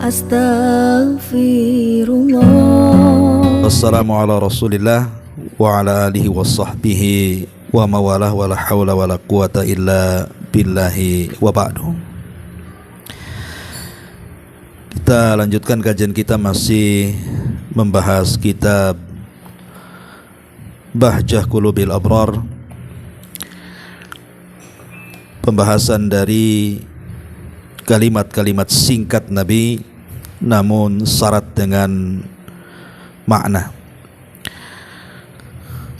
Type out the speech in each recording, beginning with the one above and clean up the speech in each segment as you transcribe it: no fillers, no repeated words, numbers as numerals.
Astaghfirullah. Wassalamu ala rasulillah wa ala alihi wa sahbihi wa mawalah wa la hawla wa la quwata illa billahi wa ba'du. Kita lanjutkan kajian kita, masih membahas kitab Bahjah Qulubil Abrar, pembahasan dari kalimat-kalimat singkat Nabi namun syarat dengan makna.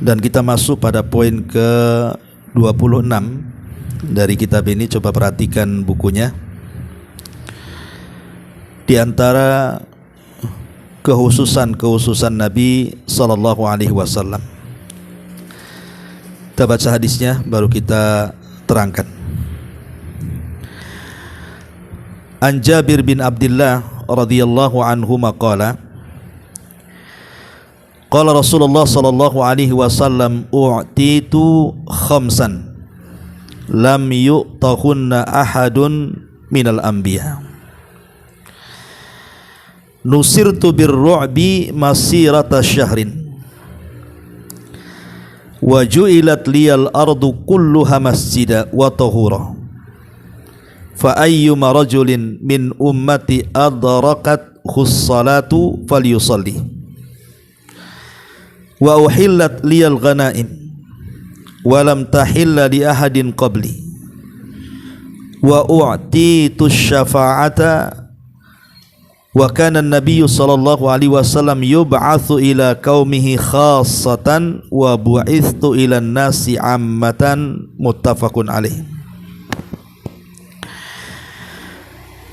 Dan kita masuk pada poin ke-26 dari kitab ini. Coba perhatikan bukunya. Di antara kehususan Nabi sallallahu alaihi wasallam. Kita baca hadisnya baru kita terangkan. An Jabir bin Abdullah radhiyallahu anhu maqala qala Rasulullah sallallahu alaihi wasallam u'titu khamsan lam yu'tahunna ahadun minal anbiya nusirtu birru'bi masirata syahrin wa ju'ilat liyal ardu kulluha masjida wa tahura fa ayyuma rajulin min ummati adrakat khussalatu falyusalli wa uhillat liyal ghanaim wa lam tahilla li ahadin qabli wa u'titu syafa'ata wa kana an-nabiyyu sallallahu alaihi wasallam yub'atsu ila qaumihi khassatan wa bu'ithtu ila an-nasi 'ammatan. Muttafaqun alaih.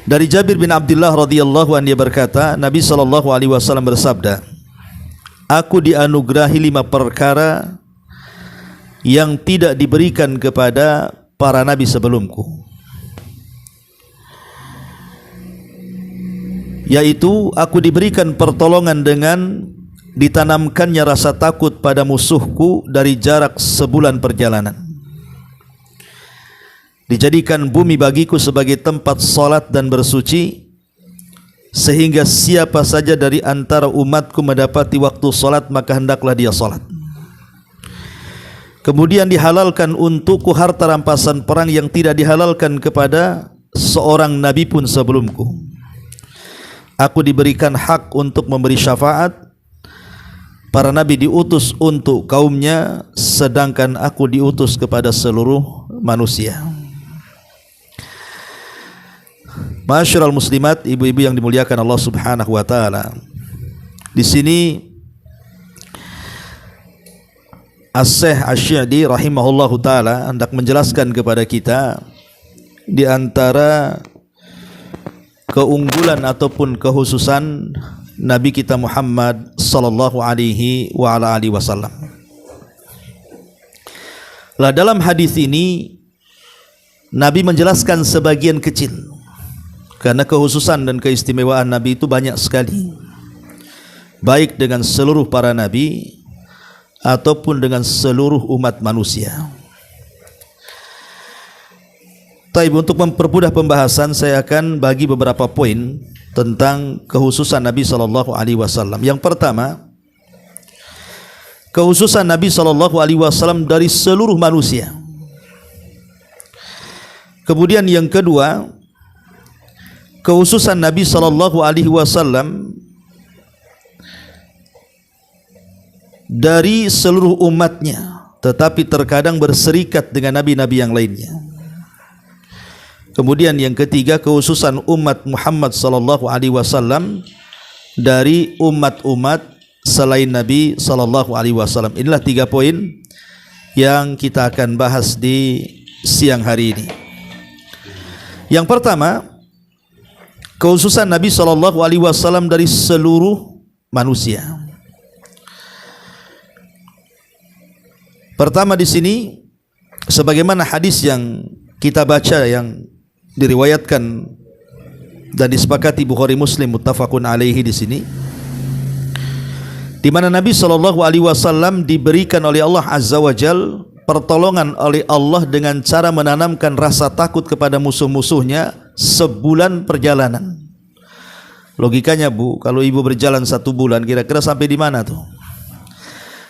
Dari Jabir bin Abdullah radhiyallahu anhu, dia berkata, Nabi sallallahu alaihi wasallam bersabda, aku dianugerahi 5 perkara yang tidak diberikan kepada para nabi sebelumku, yaitu aku diberikan pertolongan dengan ditanamkannya rasa takut pada musuhku dari jarak sebulan perjalanan, dijadikan bumi bagiku sebagai tempat salat dan bersuci, sehingga siapa saja dari antara umatku mendapati waktu salat maka hendaklah dia salat. Kemudian dihalalkan untukku harta rampasan perang yang tidak dihalalkan kepada seorang nabi pun sebelumku. Aku diberikan hak untuk memberi syafaat. Para nabi diutus untuk kaumnya, sedangkan aku diutus kepada seluruh manusia. Ma'asyiral muslimat, ibu-ibu yang dimuliakan Allah Subhanahu wa taala. Di sini As-Syekh Asy-Sya'di rahimahullahu taala hendak menjelaskan kepada kita di antara keunggulan ataupun kehususan Nabi kita Muhammad sallallahu alaihi wa ala alihi wasallam. Lah, dalam hadis ini Nabi menjelaskan sebagian kecil, karena kehususan dan keistimewaan Nabi itu banyak sekali, baik dengan seluruh para nabi ataupun dengan seluruh umat manusia. Taib, untuk mempermudah pembahasan, saya akan bagi beberapa poin tentang kehususan Nabi sallallahu alaihi wasallam. Yang pertama, kehususan Nabi sallallahu alaihi wasallam dari seluruh manusia. Kemudian yang kedua, kehususan Nabi sallallahu alaihi wasallam dari seluruh umatnya, tetapi terkadang berserikat dengan nabi-nabi yang lainnya. Kemudian yang ketiga, kehususan umat Muhammad sallallahu alaihi wasallam dari umat-umat selain Nabi sallallahu alaihi wasallam. Inilah 3 poin yang kita akan bahas di siang hari ini. Yang pertama, kehususan Nabi sallallahu alaihi wasallam dari seluruh manusia. Pertama di sini, sebagaimana hadis yang kita baca yang diriwayatkan dan disepakati Bukhari Muslim muttafaqun alaihi di sini, di mana Nabi sallallahu alaihi wasallam diberikan oleh Allah Azza wa Jalla pertolongan oleh Allah dengan cara menanamkan rasa takut kepada musuh-musuhnya sebulan perjalanan. Logikanya Bu, kalau ibu berjalan 1 bulan kira-kira sampai di mana tuh?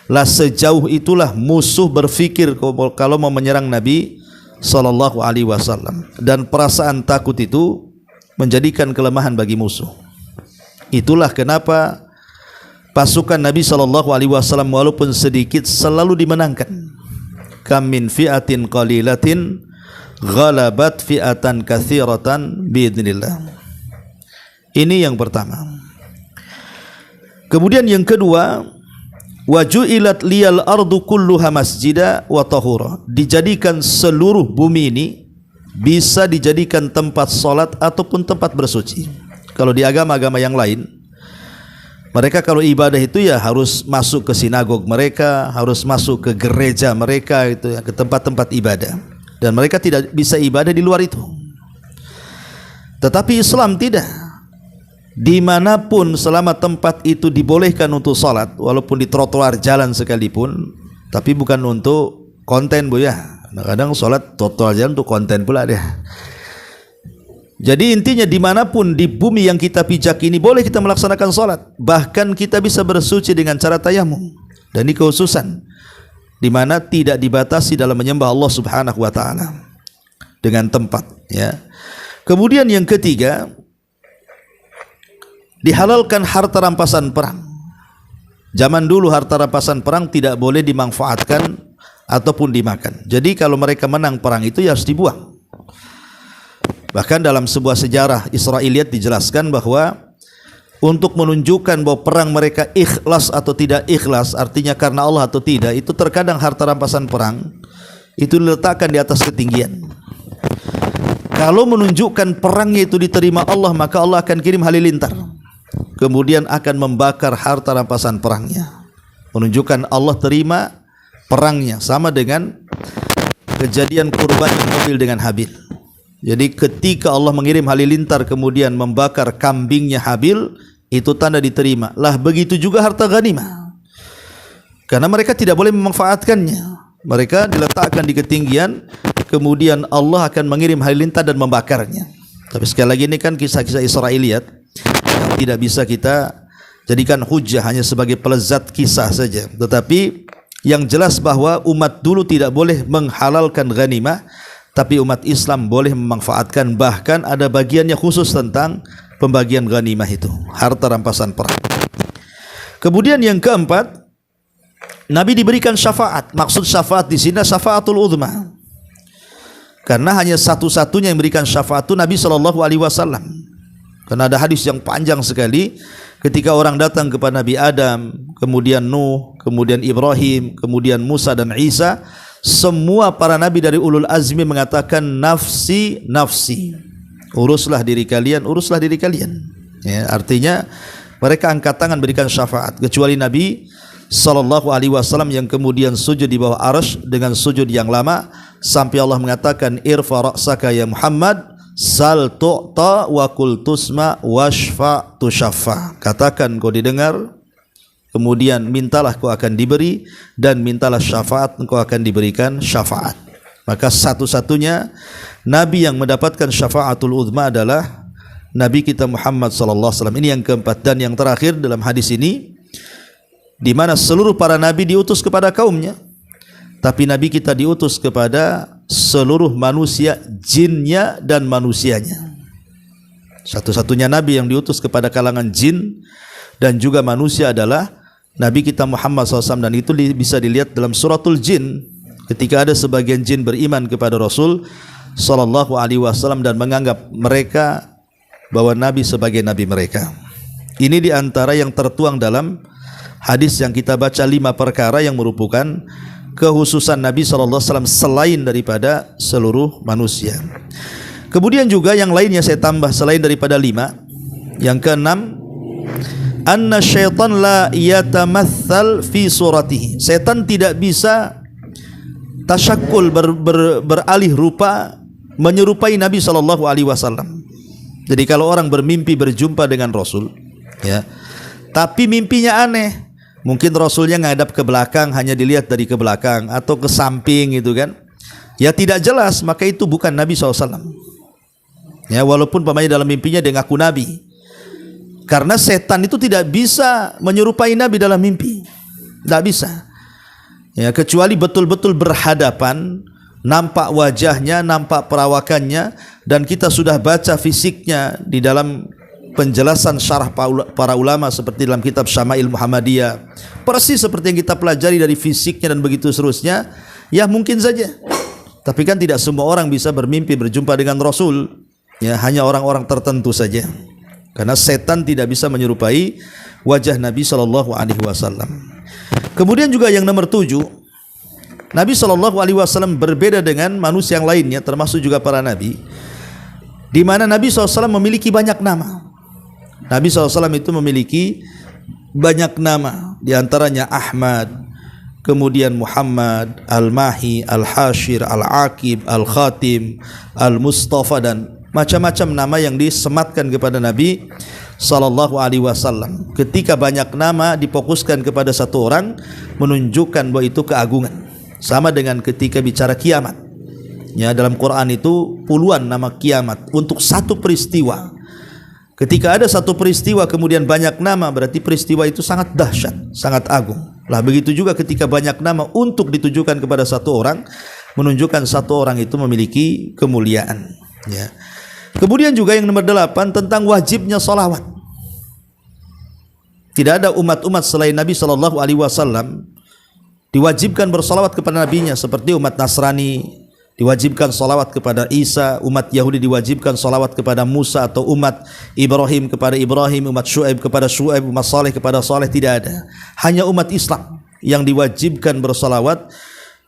Lah sejauh itulah musuh berfikir kalau mau menyerang Nabi sallallahu alaihi wasallam, dan perasaan takut itu menjadikan kelemahan bagi musuh. Itulah kenapa pasukan Nabi sallallahu alaihi wasallam walaupun sedikit selalu dimenangkan. Kam min fi'atin qalilatin ghalabat fi'atan katsiratan biidznillah. Ini yang pertama. Kemudian yang kedua, waju'ilat liyal ardu kulluha masjida wa tahura. Dijadikan seluruh bumi ini bisa dijadikan tempat salat ataupun tempat bersuci. Kalau di agama-agama yang lain, mereka kalau ibadah itu ya harus masuk ke sinagog mereka, harus masuk ke gereja mereka, itu ya, ke tempat-tempat ibadah. Dan mereka tidak bisa ibadah di luar itu. Tetapi Islam tidak. Dimanapun selama tempat itu dibolehkan untuk salat, walaupun di trotoar jalan sekalipun, tapi bukan untuk konten Bu ya. Kadang salat trotoar jalan untuk konten pula deh. Jadi intinya dimanapun di bumi yang kita pijak ini boleh kita melaksanakan salat. Bahkan kita bisa bersuci dengan cara tayamum. Dan ini khususan di mana tidak dibatasi dalam menyembah Allah Subhanahu wa taala dengan tempat ya. Kemudian yang ketiga, dihalalkan harta rampasan perang. Zaman dulu harta rampasan perang tidak boleh dimanfaatkan ataupun dimakan. Jadi kalau mereka menang perang itu ya harus dibuang. Bahkan dalam sebuah sejarah Israiliyat dijelaskan bahwa untuk menunjukkan bahwa perang mereka ikhlas atau tidak ikhlas, artinya karena Allah atau tidak, itu terkadang harta rampasan perang itu diletakkan di atas ketinggian. Kalau menunjukkan perangnya itu diterima Allah, maka Allah akan kirim halilintar, kemudian akan membakar harta rampasan perangnya, menunjukkan Allah terima perangnya. Sama dengan kejadian kurban Habil dengan Habil. Jadi ketika Allah mengirim halilintar kemudian membakar kambingnya Habil, itu tanda diterima. Lah begitu juga harta ghanimah, karena mereka tidak boleh memanfaatkannya. Mereka diletakkan di ketinggian, kemudian Allah akan mengirim halilintar dan membakarnya. Tapi sekali lagi ini kan kisah-kisah Israiliyat yang tidak bisa kita jadikan hujah, hanya sebagai pelezat kisah saja. Tetapi yang jelas bahwa umat dulu tidak boleh menghalalkan ghanimah, tapi umat Islam boleh memanfaatkan. Bahkan ada bagiannya khusus tentang pembagian ghanimah itu, harta rampasan perang. Kemudian yang keempat, Nabi diberikan syafaat. Maksud syafaat di sini syafaatul uzma, karena hanya satu-satunya yang memberikan syafaat itu Nabi SAW. Karena ada hadis yang panjang sekali ketika orang datang kepada Nabi Adam, kemudian Nuh, kemudian Ibrahim, kemudian Musa dan Isa. Semua para nabi dari ulul azmi mengatakan nafsi, nafsi. Uruslah diri kalian, uruslah diri kalian. Ya, artinya mereka angkat tangan berikan syafaat, kecuali Nabi SAW yang kemudian sujud di bawah arsy dengan sujud yang lama sampai Allah mengatakan irfa ra'saka ya Muhammad sal tu'ta wa qul tusma washfa tushaffa. Katakan kau didengar, kemudian mintalah kau akan diberi, dan mintalah syafaat engkau akan diberikan syafaat. Maka satu-satunya Nabi yang mendapatkan syafaatul uzma adalah Nabi kita Muhammad SAW. Ini yang keempat. Dan yang terakhir dalam hadis ini, di mana seluruh para Nabi diutus kepada kaumnya, tapi Nabi kita diutus kepada seluruh manusia, jinnya dan manusianya. Satu-satunya Nabi yang diutus kepada kalangan jin dan juga manusia adalah Nabi kita Muhammad SAW. Dan itu bisa dilihat dalam suratul jin, ketika ada sebagian jin beriman kepada Rasul Sallallahu Alaihi Wasallam dan menganggap mereka bahwa Nabi sebagai Nabi mereka. Ini diantara yang tertuang dalam hadis yang kita baca, 5 perkara yang merupakan kekhususan Nabi Sallallahu Alaihi Wasallam selain daripada seluruh manusia. Kemudian juga yang lainnya saya tambah selain daripada 5. Yang keenam, anna syaitan la yatamathal fi suratihi. Setan tidak bisa tasyakkul, beralih rupa menyerupai Nabi sallallahu alaihi wasallam. Jadi kalau orang bermimpi berjumpa dengan Rasul, ya, tapi mimpinya aneh, mungkin Rasulnya ngadap ke belakang, hanya dilihat dari ke belakang atau ke samping gitu kan, ya tidak jelas, maka itu bukan Nabi SAW. Ya, walaupun pamanya dalam mimpinya dia ngaku Nabi, Karena setan itu tidak bisa menyerupai Nabi dalam mimpi. Tidak bisa. Ya, kecuali betul-betul berhadapan, nampak wajahnya, nampak perawakannya, dan kita sudah baca fisiknya di dalam penjelasan syarah para ulama seperti dalam kitab Syama'il Muhammadiyah. Persis seperti yang kita pelajari dari fisiknya dan begitu seterusnya. Ya mungkin saja. Tapi kan tidak semua orang bisa bermimpi berjumpa dengan Rasul. Ya, hanya orang-orang tertentu saja. Karena setan tidak bisa menyerupai wajah Nabi SAW. Kemudian juga yang nomor 7, Nabi SAW berbeda dengan manusia yang lainnya, termasuk juga para nabi, di mana Nabi SAW memiliki banyak nama. Nabi SAW itu memiliki banyak nama, di antaranya Ahmad, kemudian Muhammad, Al-Mahi, Al-Hashir, Al-Aqib, Al-Khatim, Al-Mustafa, dan macam-macam nama yang disematkan kepada Nabi SAW. Ketika banyak nama difokuskan kepada satu orang, menunjukkan bahwa itu keagungan. Sama dengan ketika bicara kiamat. Ya, dalam Quran itu puluhan nama kiamat untuk satu peristiwa. Ketika ada satu peristiwa kemudian banyak nama, berarti peristiwa itu sangat dahsyat, sangat agung. Lah begitu juga ketika banyak nama untuk ditujukan kepada satu orang, menunjukkan satu orang itu memiliki kemuliaan. Ya. Kemudian juga yang nomor 8 tentang wajibnya salawat. Tidak ada umat-umat selain Nabi SAW diwajibkan bersalawat kepada nabinya, seperti umat Nasrani diwajibkan salawat kepada Isa, umat Yahudi diwajibkan salawat kepada Musa, atau umat Ibrahim kepada Ibrahim, umat Syuaib kepada Syuaib, umat Saleh kepada Saleh. Tidak ada. Hanya umat Islam yang diwajibkan bersalawat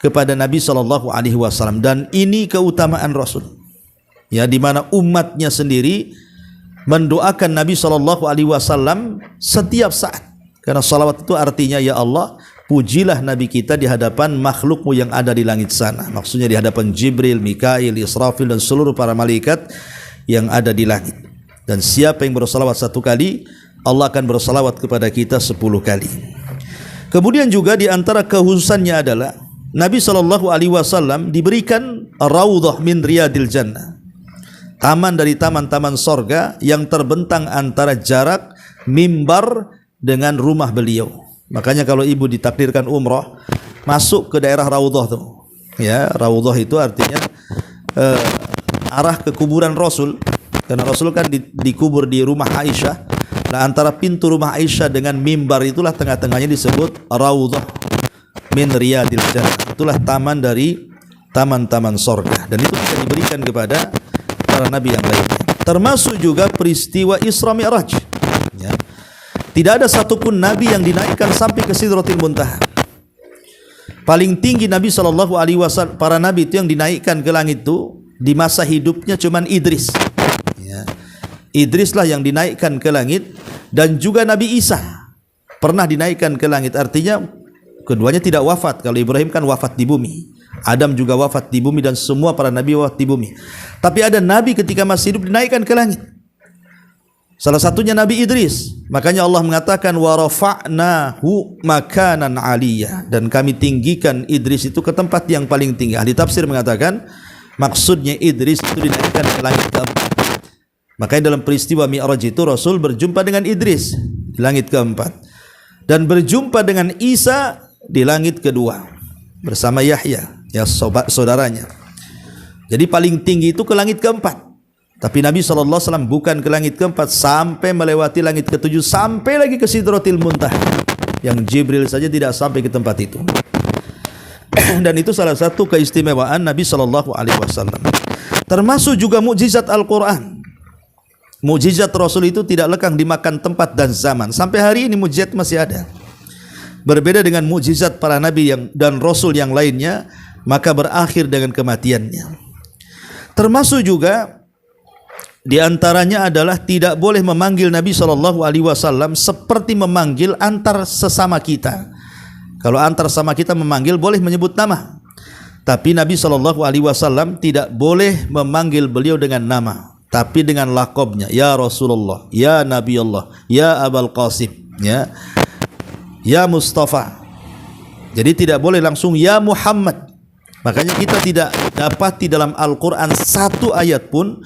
kepada Nabi SAW. Dan ini keutamaan Rasul, ya, di mana umatnya sendiri mendoakan Nabi SAW setiap saat. Karena salawat itu artinya, ya Allah, pujilah Nabi kita di hadapan makhlukmu yang ada di langit sana. Maksudnya di hadapan Jibril, Mikail, Israfil, dan seluruh para malaikat yang ada di langit. Dan siapa yang bersalawat 1 kali, Allah akan bersalawat kepada kita 10 kali. Kemudian juga di antara kekhususannya adalah Nabi SAW diberikan Raudhah min Riyadil Jannah, taman dari taman-taman sorga yang terbentang antara jarak mimbar dengan rumah beliau. Makanya kalau ibu ditakdirkan umrah, masuk ke daerah Raudhah tuh. Ya, Raudhah itu artinya arah ke kuburan Rasul. Karena Rasul kan dikubur di rumah Aisyah. Nah, antara pintu rumah Aisyah dengan mimbar itulah tengah-tengahnya disebut Raudhah min Riyadil Jannah. Itulah taman dari taman-taman sorga. Dan itu bisa diberikan kepada para nabi yang lainnya. Termasuk juga peristiwa Isra Mi'raj. Ya. Tidak ada satupun nabi yang dinaikkan sampai ke Sidratil Muntaha. Paling tinggi Nabi SAW, para nabi itu yang dinaikkan ke langit itu di masa hidupnya cuman Idris. Ya. Idrislah yang dinaikkan ke langit, dan juga Nabi Isa pernah dinaikkan ke langit. Artinya keduanya tidak wafat. Kalau Ibrahim kan wafat di bumi, Adam juga wafat di bumi, dan semua para nabi wafat di bumi. Tapi ada nabi ketika masih hidup dinaikkan ke langit. Salah satunya Nabi Idris. Makanya Allah mengatakan wa rafa'nahu makanan 'aliyya, dan kami tinggikan Idris itu ke tempat yang paling tinggi. Ahli tafsir mengatakan maksudnya Idris itu dinaikkan ke langit keempat. Makanya dalam peristiwa Mi'raj itu Rasul berjumpa dengan Idris di langit keempat, dan berjumpa dengan Isa di langit kedua bersama Yahya, ya saudaranya. Jadi paling tinggi itu ke langit keempat. Tapi Nabi SAW bukan ke langit keempat, sampai melewati langit ketujuh, sampai lagi ke Sidratil Muntaha, yang Jibril saja tidak sampai ke tempat itu. Dan itu salah satu keistimewaan Nabi SAW. Termasuk juga mukjizat Al-Quran. Mukjizat Rasul itu tidak lekang dimakan tempat dan zaman. Sampai hari ini mukjizat masih ada. Berbeda dengan mukjizat para nabi dan Rasul yang lainnya, maka berakhir dengan kematiannya. Termasuk juga di antaranya adalah tidak boleh memanggil Nabi SAW seperti memanggil antar sesama kita. Kalau antar sesama kita memanggil boleh menyebut nama, tapi Nabi SAW tidak boleh memanggil beliau dengan nama, tapi dengan lakobnya, ya Rasulullah, ya Nabi Allah, ya Abul Qasim, ya Mustafa. Jadi tidak boleh langsung ya Muhammad. Makanya kita tidak dapat di dalam Al-Quran satu ayat pun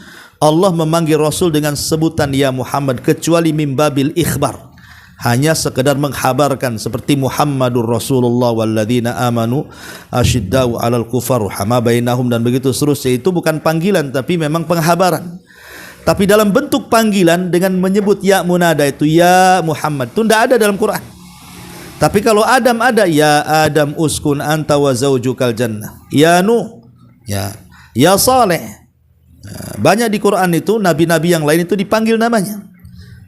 Allah memanggil Rasul dengan sebutan ya Muhammad kecuali mimbabil ikhbar, hanya sekedar menghabarkan, seperti Muhammadur Rasulullah walladzina amanu asyiddau 'alal kufar ruhama bainahum dan begitu seterusnya. Itu bukan panggilan tapi memang penghabaran. Tapi dalam bentuk panggilan dengan menyebut ya munada itu ya Muhammad itu tidak ada dalam Quran. Tapi kalau Adam ada, ya Adam uskun anta wa zaujukal jannah, ya Nuh, ya Saleh. Banyak di Quran itu nabi-nabi yang lain itu dipanggil namanya.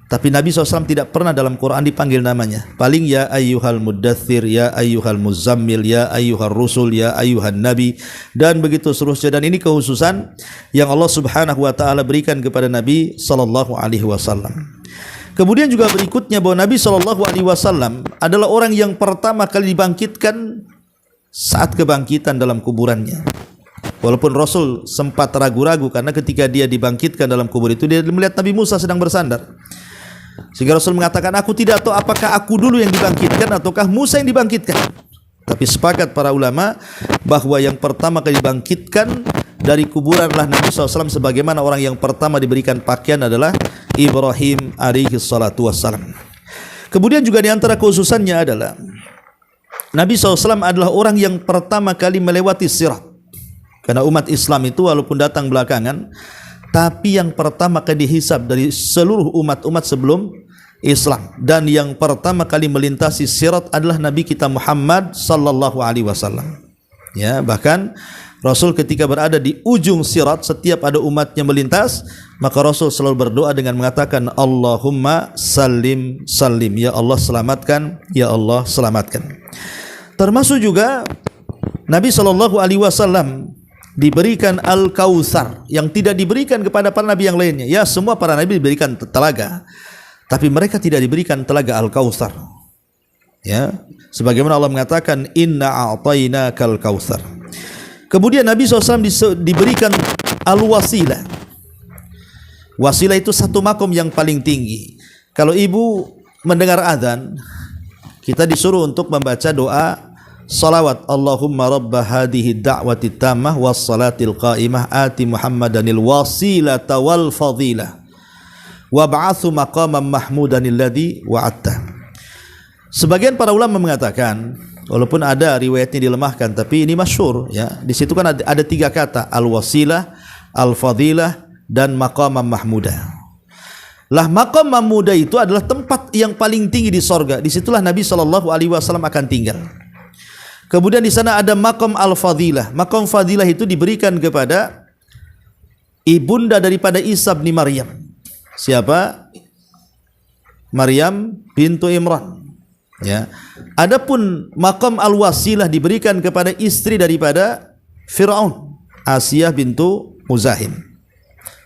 Tapi Nabi SAW tidak pernah dalam Quran dipanggil namanya. Paling ya ayyuhal muddathir, ya ayyuhal muzammil, ya ayyuhal rusul, ya ayyuhan nabi, dan begitu seterusnya. Dan ini kekhususan yang Allah Subhanahu wa taala berikan kepada Nabi SAW. Kemudian juga berikutnya bahwa Nabi SAW adalah orang yang pertama kali dibangkitkan saat kebangkitan dalam kuburannya. Walaupun Rasul sempat ragu-ragu karena ketika dia dibangkitkan dalam kubur itu dia melihat Nabi Musa sedang bersandar. Sehingga Rasul mengatakan, aku tidak tahu apakah aku dulu yang dibangkitkan ataukah Musa yang dibangkitkan. Tapi sepakat para ulama bahwa yang pertama kali dibangkitkan dari kuburan adalah Nabi SAW, sebagaimana orang yang pertama diberikan pakaian adalah Ibrahim alaihi salatu wassalam. Kemudian juga di antara khususannya adalah Nabi SAW adalah orang yang pertama kali melewati sirat. Karena umat Islam itu walaupun datang belakangan, tapi yang pertama kali dihisab dari seluruh umat-umat sebelum Islam, dan yang pertama kali melintasi sirat adalah Nabi kita Muhammad sallallahu alaihi wasallam. Ya, bahkan Rasul ketika berada di ujung sirat, setiap ada umatnya melintas, maka Rasul selalu berdoa dengan mengatakan Allahumma salim salim, ya Allah selamatkan, ya Allah selamatkan. Termasuk juga Nabi sallallahu alaihi wasallam diberikan Al-Kautsar yang tidak diberikan kepada para nabi yang lainnya. Ya, semua para nabi diberikan telaga, tapi mereka tidak diberikan telaga Al-Kautsar. Ya, sebagaimana Allah mengatakan inna a'tainakal kautsar. Kemudian Nabi SAW diberikan Al-Wasilah. Wasilah itu satu makom yang paling tinggi. Kalau ibu mendengar azan, kita disuruh untuk membaca doa salawat Allahumma rabba hadhihi da'wati tammah was salatil qa'imah ati Muhammadanil wasilata wal fadilah wab'athu maqaman mahmudan alladhi wa'atta. Sebagian para ulama mengatakan, walaupun ada riwayatnya dilemahkan, tapi ini masyhur ya. Di situ kan ada tiga kata, al-wasilah, al-fadilah, dan maqaman mahmudah. Lah maqam mahmudah itu adalah tempat yang paling tinggi di sorga. Disitulah Nabi SAW akan tinggal. Kemudian di sana ada maqam al-fadilah. Maqam fadilah itu diberikan kepada ibunda daripada Isa bin Maryam. Siapa? Maryam bintu Imran. Ya. Adapun maqam al-wasilah diberikan kepada istri daripada Firaun, Asiyah bintu Muzahim.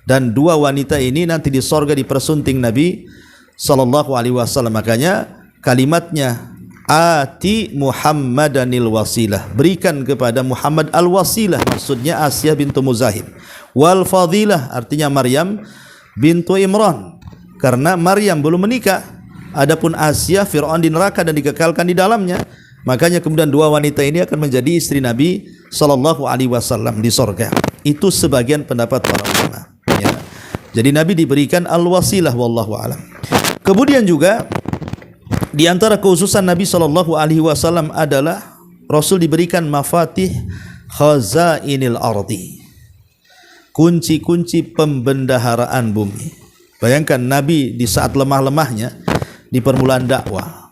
Dan dua wanita ini nanti di sorga dipersunting Nabi SAW. Makanya kalimatnya ati Muhammadanil wasilah, berikan kepada Muhammad al-wasilah, maksudnya Asiyah bintu Muzahim. Wal fadilah artinya Maryam bintu Imran, karena Maryam belum menikah. Adapun Asiyah, Fir'aun di neraka dan dikekalkan di dalamnya. Makanya kemudian dua wanita ini akan menjadi istri Nabi SAW di sorga. Itu sebagian pendapat para ulama ya. Jadi Nabi diberikan al-wasilah wallahu alam. Kemudian juga di antara kekhususan Nabi SAW adalah Rasul diberikan mafatih khazainil ardi, kunci-kunci pembendaharaan bumi. Bayangkan Nabi di saat lemah-lemahnya di permulaan dakwah,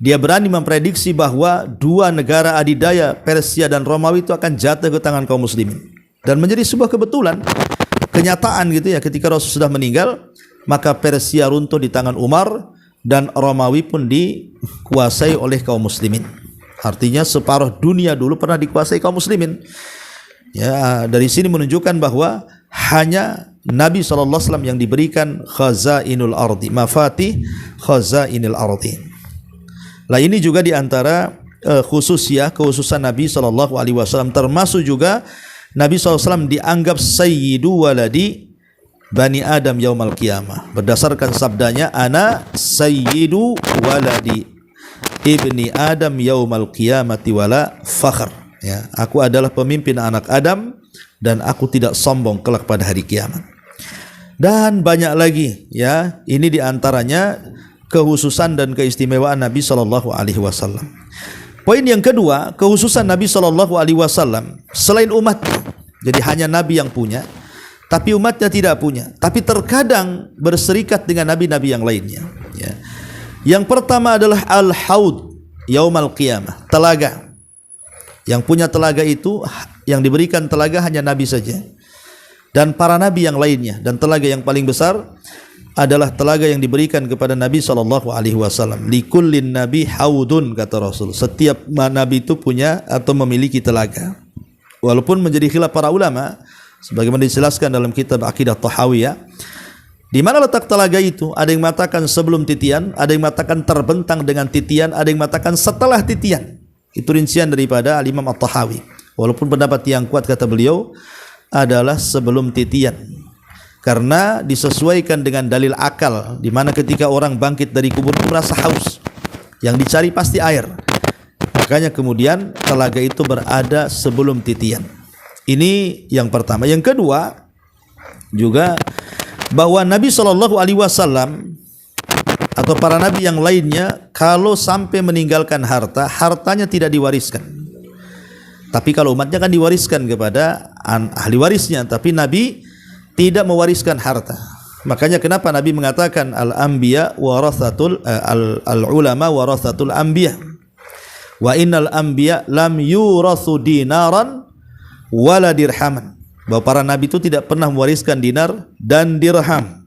dia berani memprediksi bahwa dua negara adidaya, Persia dan Romawi itu akan jatuh ke tangan kaum muslimin. Dan menjadi sebuah kebetulan, kenyataan gitu ya, ketika Rasul sudah meninggal, maka Persia runtuh di tangan Umar dan Romawi pun dikuasai oleh kaum muslimin. Artinya separuh dunia dulu pernah dikuasai kaum muslimin. Ya, dari sini menunjukkan bahwa hanya Nabi SAW yang diberikan khazainul ardi, mafatih khazainul ardi. Lah ini juga diantara khususan Nabi SAW, termasuk juga Nabi SAW dianggap sayyidu waladi Bani Adam yaumal qiyamah, berdasarkan sabdanya ana sayyidu waladi ibni Adam yaumal qiyamati wala fakhr. Ya, aku adalah pemimpin anak Adam dan aku tidak sombong kelak pada hari kiamat. dan banyak lagi ya. Ini diantaranya kekhususan dan keistimewaan Nabi Shallallahu Alaihi Wasallam. Poin yang kedua, kekhususan Nabi Shallallahu Alaihi Wasallam selain umatnya. Jadi hanya Nabi yang punya, tapi umatnya tidak punya. Tapi terkadang berserikat dengan nabi-nabi yang lainnya. Ya. Yang pertama adalah al-haud yaumal qiyamah, telaga. Yang punya telaga itu, yang diberikan telaga hanya Nabi saja dan para nabi yang lainnya. Dan telaga yang paling besar adalah telaga yang diberikan kepada Nabi SAW. Likullin nabi haudun, kata Rasul. Setiap nabi itu punya atau memiliki telaga. Walaupun menjadi khilaf para ulama, sebagaimana dijelaskan dalam kitab Aqidah Tahawiyah, di mana letak telaga itu? Ada yang mengatakan sebelum titian, ada yang mengatakan terbentang dengan titian, ada yang mengatakan setelah titian. Itu rincian daripada Imam At-Tahawi. Walaupun pendapat yang kuat, kata beliau, adalah sebelum titian. Karena disesuaikan dengan dalil akal, di mana ketika orang bangkit dari kubur merasa haus, yang dicari pasti air. Makanya kemudian telaga itu berada sebelum titian. Ini yang pertama. Yang kedua juga bahwa Nabi SAW atau para nabi yang lainnya kalau sampai meninggalkan harta, hartanya tidak diwariskan. Tapi kalau umatnya kan diwariskan kepada ahli warisnya, tapi Nabi tidak mewariskan harta. Makanya kenapa Nabi mengatakan al-anbiya warathatul al-ulama warathatul anbiya. Wa innal anbiya lam yurathu dinaran wala dirhaman. Bahwa para nabi itu tidak pernah mewariskan dinar dan dirham.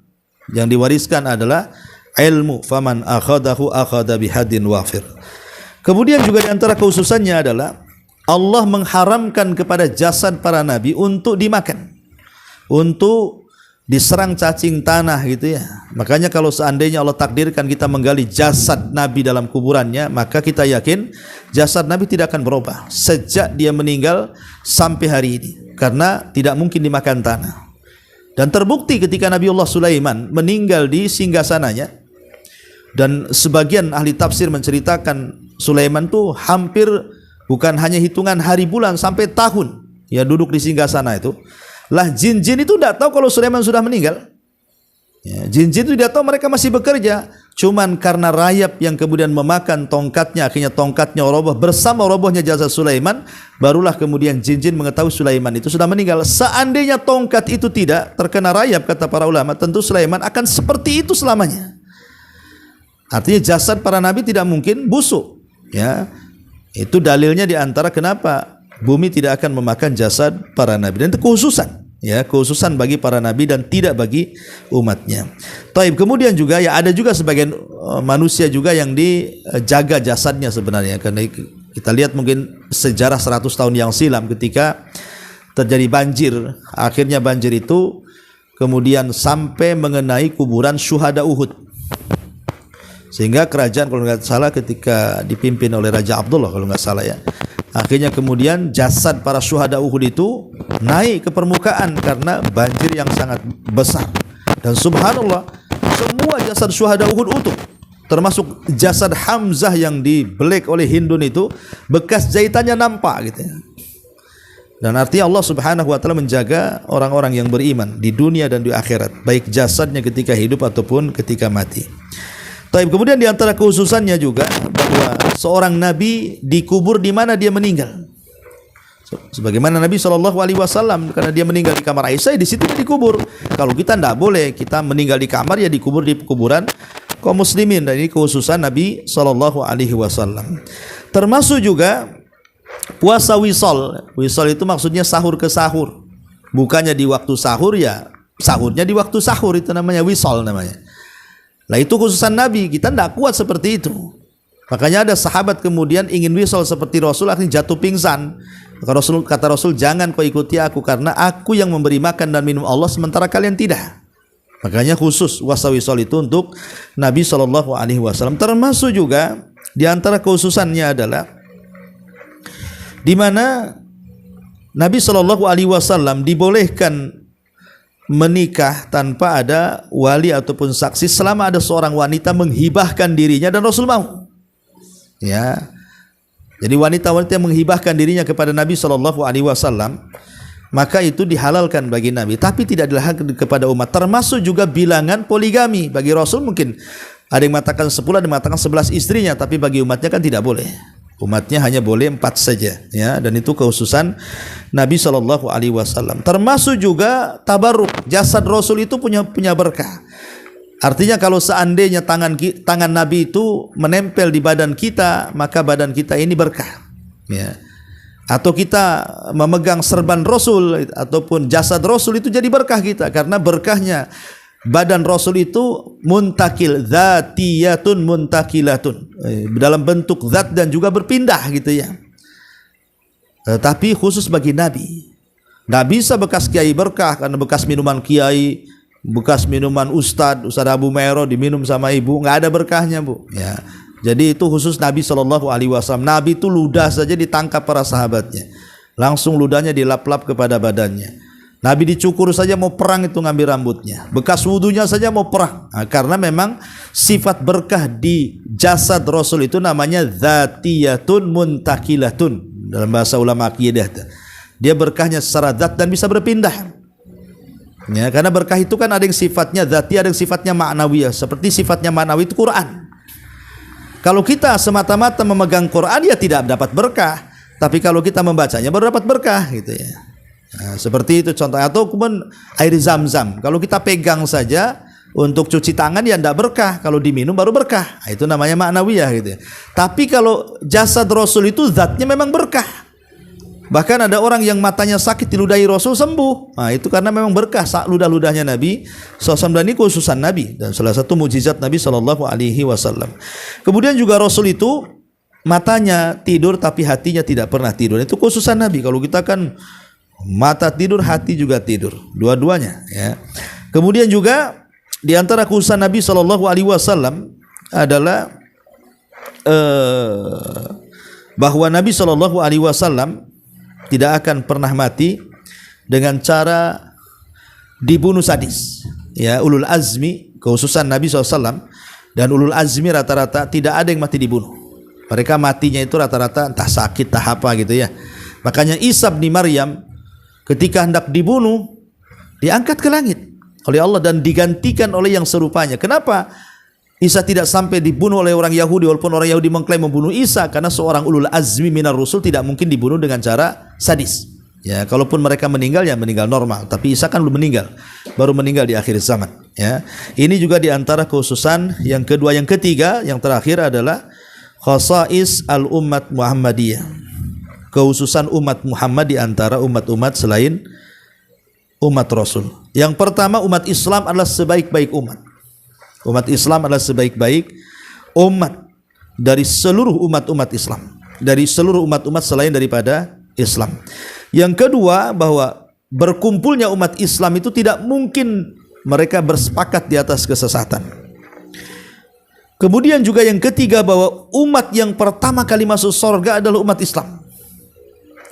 Yang diwariskan adalah ilmu. Faman akhadahu akhadha bihadin wafir. Kemudian juga di antara khususannya adalah Allah mengharamkan kepada jasad para nabi untuk dimakan, untuk diserang cacing tanah gitu ya. Makanya kalau seandainya Allah takdirkan kita menggali jasad Nabi dalam kuburannya, maka kita yakin jasad Nabi tidak akan berubah sejak dia meninggal sampai hari ini, karena tidak mungkin dimakan tanah. Dan terbukti ketika Nabiullah Sulaiman meninggal di singgasananya, dan sebagian ahli tafsir menceritakan Sulaiman tuh hampir bukan hanya hitungan hari bulan sampai tahun ya duduk di singgasana itu. Lah jin-jin itu tidak tahu kalau Sulaiman sudah meninggal. Ya, jin-jin itu tidak tahu, mereka masih bekerja. Cuman karena rayap yang kemudian memakan tongkatnya, akhirnya tongkatnya roboh bersama robohnya jasad Sulaiman, barulah kemudian jin-jin mengetahui Sulaiman itu sudah meninggal. Seandainya tongkat itu tidak terkena rayap, kata para ulama, tentu Sulaiman akan seperti itu selamanya. Artinya jasad para nabi tidak mungkin busuk. Ya, itu dalilnya diantara kenapa bumi tidak akan memakan jasad para nabi, dan itu khususan, ya, khususan bagi para nabi dan tidak bagi umatnya. Taib, kemudian juga ya ada juga sebagian manusia juga yang dijaga jasadnya sebenarnya, karena kita lihat mungkin sejarah 100 tahun yang silam ketika terjadi banjir, akhirnya banjir itu kemudian sampai mengenai kuburan syuhada Uhud. Sehingga kerajaan kalau nggak salah ketika dipimpin oleh Raja Abdullah kalau nggak salah ya, akhirnya kemudian jasad para syuhada Uhud itu naik ke permukaan karena banjir yang sangat besar. Dan subhanallah, semua jasad syuhada Uhud utuh, termasuk jasad Hamzah yang dibelek oleh Hindun itu, bekas jahitannya nampak gitu ya. Dan artinya Allah Subhanahu wa taala menjaga orang-orang yang beriman di dunia dan di akhirat, baik jasadnya ketika hidup ataupun ketika mati. Taib, kemudian di antara khususannya juga bahwa seorang nabi dikubur di mana dia meninggal. Sebagaimana Nabi SAW, karena dia meninggal di kamar Aisyah, di situ dia dikubur. Kalau kita tidak boleh, kita meninggal di kamar ya dikubur di kuburan kaum muslimin. Dan ini khususan Nabi SAW. Termasuk juga puasa wisol. Wisol itu maksudnya sahur ke sahur. Bukannya di waktu sahur, ya sahurnya di waktu sahur, itu namanya wisol namanya. Nah itu khususan Nabi, kita tidak kuat seperti itu. Makanya ada sahabat kemudian ingin wisol seperti Rasul, akhirnya jatuh pingsan. Kata Rasul, jangan kau ikuti aku, karena aku yang memberi makan dan minum Allah sementara kalian tidak. Makanya khusus puasa wisol itu untuk Nabi SAW. Termasuk juga di antara khususannya adalah di mana Nabi SAW dibolehkan menikah tanpa ada wali ataupun saksi selama ada seorang wanita menghibahkan dirinya dan Rasul mau. Ya. Jadi wanita-wanita yang menghibahkan dirinya kepada Nabi SAW maka itu dihalalkan bagi Nabi, tapi tidak dihalalkan kepada umat. Termasuk juga bilangan poligami. Bagi Rasul mungkin ada yang mengatakan 10, ada yang mengatakan 11 istrinya, tapi bagi umatnya kan tidak boleh. Umatnya hanya boleh 4 saja, ya, dan itu kekhususan Nabi SAW. Termasuk juga tabarruk. Jasad Rasul itu punya berkah. Artinya kalau seandainya tangan Nabi itu menempel di badan kita, maka badan kita ini berkah, ya. Atau kita memegang serban Rasul ataupun jasad Rasul itu jadi berkah kita, karena berkahnya badan Rasul itu muntakil, dzatiyatun muntakilatun, dalam bentuk zat dan juga berpindah gitu ya. Tapi khusus bagi Nabi, nggak bisa bekas kiai berkah, karena bekas minuman kiai, bekas minuman Ustadz Abu Mero diminum sama ibu, nggak ada berkahnya, Bu, ya. Jadi itu khusus Nabi SAW. Nabi itu ludah saja ditangkap para sahabatnya, langsung ludahnya dilap-lap kepada badannya. Nabi dicukur saja mau perang itu ngambil rambutnya, bekas wudunya saja mau perang. Nah, karena memang sifat berkah di jasad Rasul itu namanya dzatiyatun muntakilatun dalam bahasa ulama akidah. Dia berkahnya secara zat dan bisa berpindah. Ya, karena berkah itu kan ada yang sifatnya dzati, ada yang sifatnya ma'nawiyah. Seperti sifatnya ma'nawi itu Quran. Kalau kita semata-mata memegang Quran ya tidak dapat berkah, tapi kalau kita membacanya baru dapat berkah gitu ya. Nah, seperti itu contohnya. Atau kemudian air zam-zam, kalau kita pegang saja untuk cuci tangan ya tidak berkah, kalau diminum baru berkah. Nah, itu namanya ma'nawiyah gitu ya. Tapi kalau jasad Rasul itu zatnya memang berkah. Bahkan ada orang yang matanya sakit diludahi Rasul sembuh. Nah, itu karena memang berkah ludah-ludahnya Nabi SAW, dan ini khususan Nabi dan salah satu mukjizat Nabi SAW. Kemudian juga Rasul itu matanya tidur tapi hatinya tidak pernah tidur. Itu khususan Nabi. Kalau kita kan mata tidur, hati juga tidur, dua-duanya, ya. Kemudian juga di antara khususan Nabi SAW adalah bahwa Nabi SAW tidak akan pernah mati dengan cara dibunuh sadis. Ya, ulul azmi, khususan Nabi SAW dan ulul azmi rata-rata tidak ada yang mati dibunuh. Mereka matinya itu rata-rata entah sakit, entah apa gitu ya. Makanya Isa bin Maryam ketika hendak dibunuh diangkat ke langit oleh Allah dan digantikan oleh yang serupanya. Kenapa Isa tidak sampai dibunuh oleh orang Yahudi, walaupun orang Yahudi mengklaim membunuh Isa? Karena seorang ulul azmi minar rusul tidak mungkin dibunuh dengan cara sadis. Ya, kalaupun mereka meninggal ya meninggal normal, tapi Isa kan belum meninggal, baru meninggal di akhir zaman. Ya, ini juga di antara kekhususan yang kedua. Yang ketiga, yang terakhir adalah khasais al ummat Muhammadiyah, kekhususan umat Muhammad di antara umat-umat selain umat Rasul. Yang pertama, umat Islam adalah sebaik-baik umat. Umat Islam adalah sebaik-baik umat dari seluruh umat-umat Islam, dari seluruh umat-umat selain daripada Islam. Yang kedua, bahwa berkumpulnya umat Islam itu tidak mungkin mereka bersepakat di atas kesesatan. Kemudian juga yang ketiga, bahwa umat yang pertama kali masuk surga adalah umat Islam.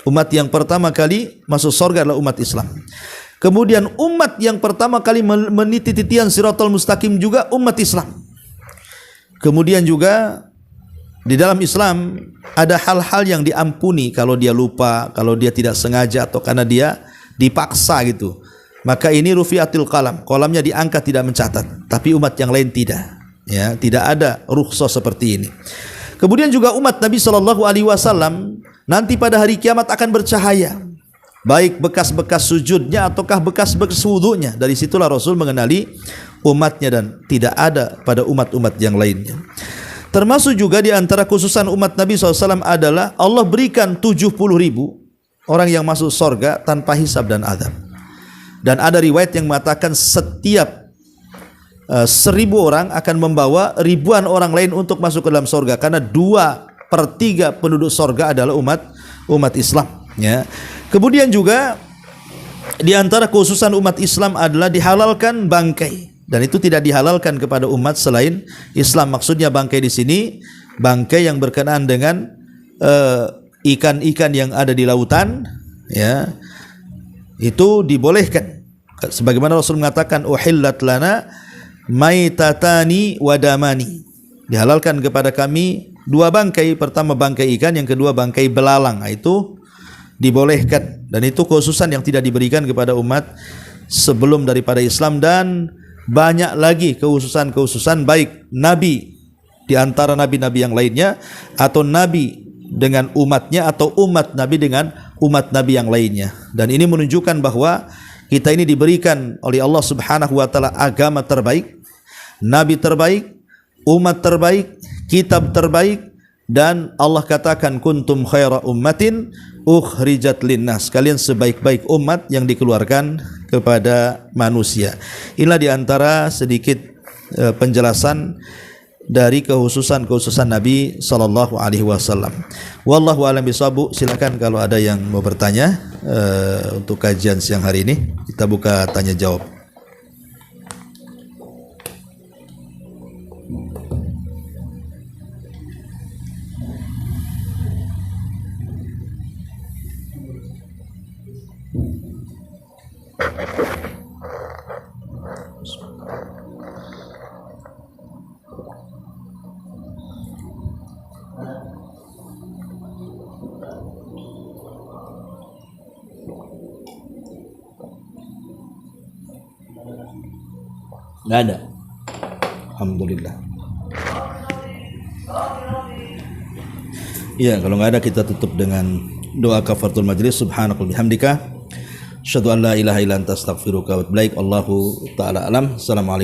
Umat yang pertama kali masuk surga adalah umat Islam. Kemudian umat yang pertama kali meniti titian Siratal Mustaqim juga umat Islam. Kemudian juga di dalam Islam ada hal-hal yang diampuni kalau dia lupa, kalau dia tidak sengaja atau karena dia dipaksa gitu. Maka ini rufiatil qalam, qalamnya diangkat tidak mencatat. Tapi umat yang lain tidak. Ya, tidak ada rukhsah seperti ini. Kemudian juga umat Nabi SAW nanti pada hari kiamat akan bercahaya, baik bekas-bekas sujudnya ataukah bekas-bekas wudunya. Dari situlah Rasul mengenali umatnya dan tidak ada pada umat-umat yang lainnya. Termasuk juga di antara khususan umat Nabi SAW adalah Allah berikan 70.000 orang yang masuk surga tanpa hisab dan azab. Dan ada riwayat yang mengatakan setiap 1.000 orang akan membawa ribuan orang lain untuk masuk ke dalam surga, karena 2/3 penduduk surga adalah umat Islam. Ya. Kemudian juga di antara khususan umat Islam adalah dihalalkan bangkai, dan itu tidak dihalalkan kepada umat selain Islam. Maksudnya bangkai di sini bangkai yang berkenaan dengan ikan-ikan yang ada di lautan, ya, itu dibolehkan. Sebagaimana Rasul mengatakan uhillat lana maitatani wadamani, dihalalkan kepada kami 2 bangkai. Pertama bangkai ikan, yang kedua bangkai belalang. Itu dibolehkan dan itu kekhususan yang tidak diberikan kepada umat sebelum daripada Islam. Dan banyak lagi kekhususan baik nabi di antara nabi-nabi yang lainnya, atau nabi dengan umatnya, atau umat nabi dengan umat nabi yang lainnya. Dan ini menunjukkan bahwa kita ini diberikan oleh Allah Subhanahu wa taala agama terbaik, nabi terbaik, umat terbaik, kitab terbaik. Dan Allah katakan kuntum khaira ummatin ukhrijat linnas, kalian sebaik-baik umat yang dikeluarkan kepada manusia. Inilah diantara sedikit penjelasan dari kekhususan Nabi sallallahu alaihi wasallam. Wallahu a'lam bishawab. Silakan kalau ada yang mau bertanya untuk kajian siang hari ini. Kita buka tanya jawab. Nggak ada. Alhamdulillah. Iya, kalau nggak ada kita tutup dengan doa kafaratul majlis. Subhanakallahumma bihamdika asyhadu an la ilaha illa anta astaghfiruka wa atubu ilaik. Allahu taala alam. Assalamualaikum.